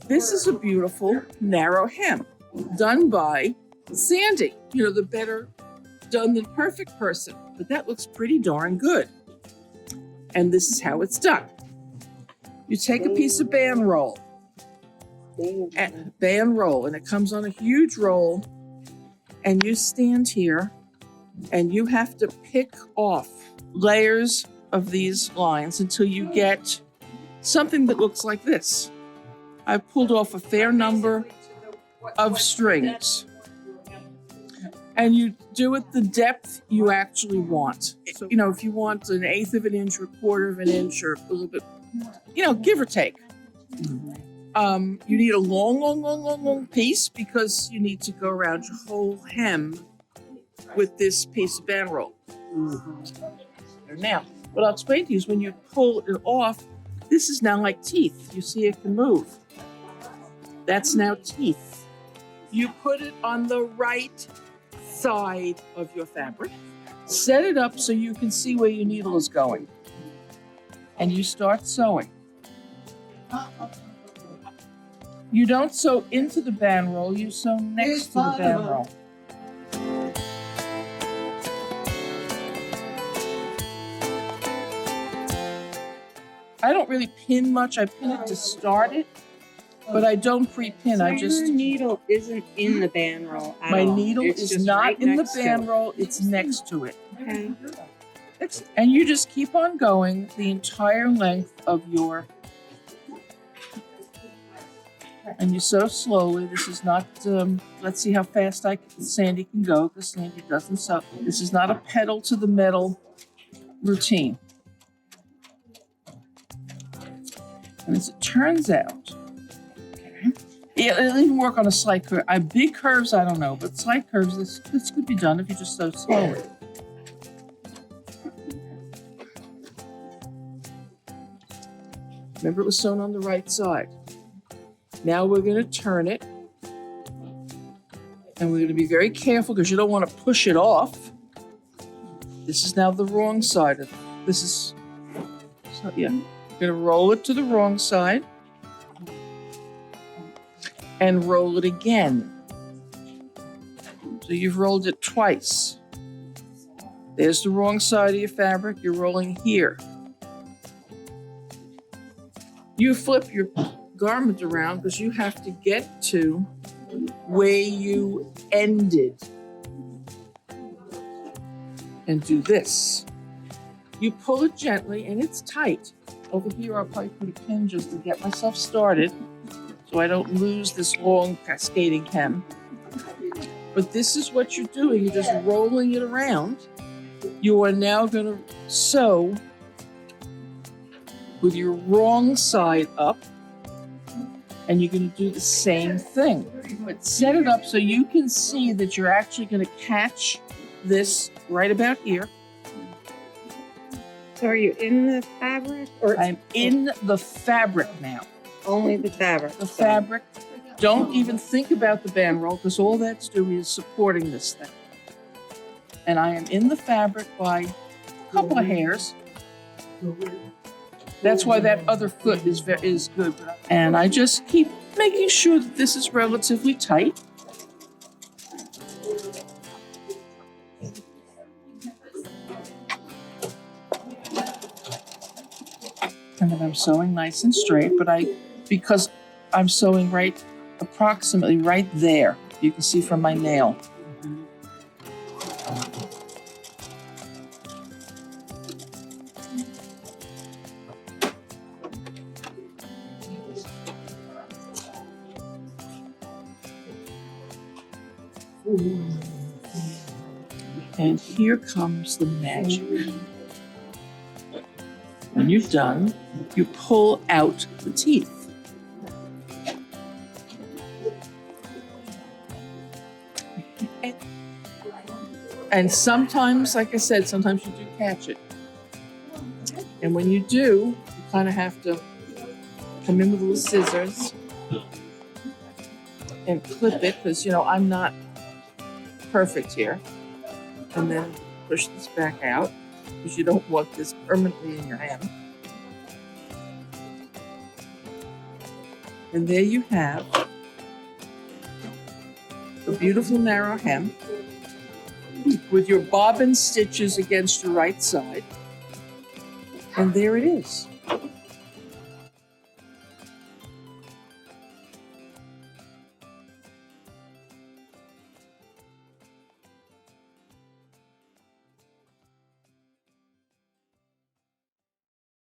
This is a beautiful narrow hem done by Sandie. You know, the better done than perfect person, but that looks pretty darn good. And this is how it's done. You take a piece of Ban Rol, and it comes on a huge roll, and you stand here and you have to pick off layers of these lines until you get something that looks like this. I've pulled off a fair number of strings. And you do it the depth you actually want. So, you know, if you want an 1/8 of an inch or a 1/4 of an inch or a little bit, you know, give or take. You need a long piece because you need to go around your whole hem with this piece of Ban Rol. Now, what I'll explain to you is when you pull it off, this is now like teeth. You see it can move. That's now teeth. You put it on the right side of your fabric. Set it up so you can see where your needle is going. And you start sewing. You don't sew into the Ban Rol, you sew next to the Ban Rol. I don't really pin much. I pin it to start it, but I don't pre-pin. So your needle isn't in the Ban Rol at my all. needle It's is just not right in the next to Ban it. Rol. It's next to it. Okay. And you just keep on going the entire length of your. And you sew slowly. This is not. Let's see how fast Sandie can go because Sandie doesn't sew. This is not a pedal to the metal routine. And as it turns out, okay, it'll even work on a slight curve. Big curves, I don't know, but slight curves, this could be done if you just sew slowly. Remember, it was sewn on the right side. Now we're going to turn it, and we're going to be very careful because you don't want to push it off. This is now the wrong side of it. This is, so yeah. You're going to roll it to the wrong side and roll it again. So you've rolled it twice. There's the wrong side of your fabric. You're rolling here. You flip your garment around because you have to get to where you ended. And do this. You pull it gently and it's tight. Over here, I'll probably put a pin just to get myself started so I don't lose this long cascading hem. But this is what you're doing. You're just rolling it around. You are now going to sew with your wrong side up, and you're going to do the same thing. But set it up so you can see that you're actually going to catch this right about here. So are you in the fabric? Or I'm in the fabric now. only the fabric? The fabric. Don't even think about the Ban Rol because all that's doing is supporting this thing. And I am in the fabric by a couple of hairs. That's why that other foot is good. And I just keep making sure that this is relatively tight. And then I'm sewing nice and straight, but because I'm sewing approximately right there, you can see from my nail. And here comes the magic. When you've done, you pull out the teeth. And sometimes, like I said, sometimes you do catch it. And when you do, you kind of have to come in with little scissors and clip it because, you know, I'm not perfect here. And then push this back out because you don't want this permanently in your hand. And there you have a beautiful narrow hem with your bobbin stitches against your right side. And there it is.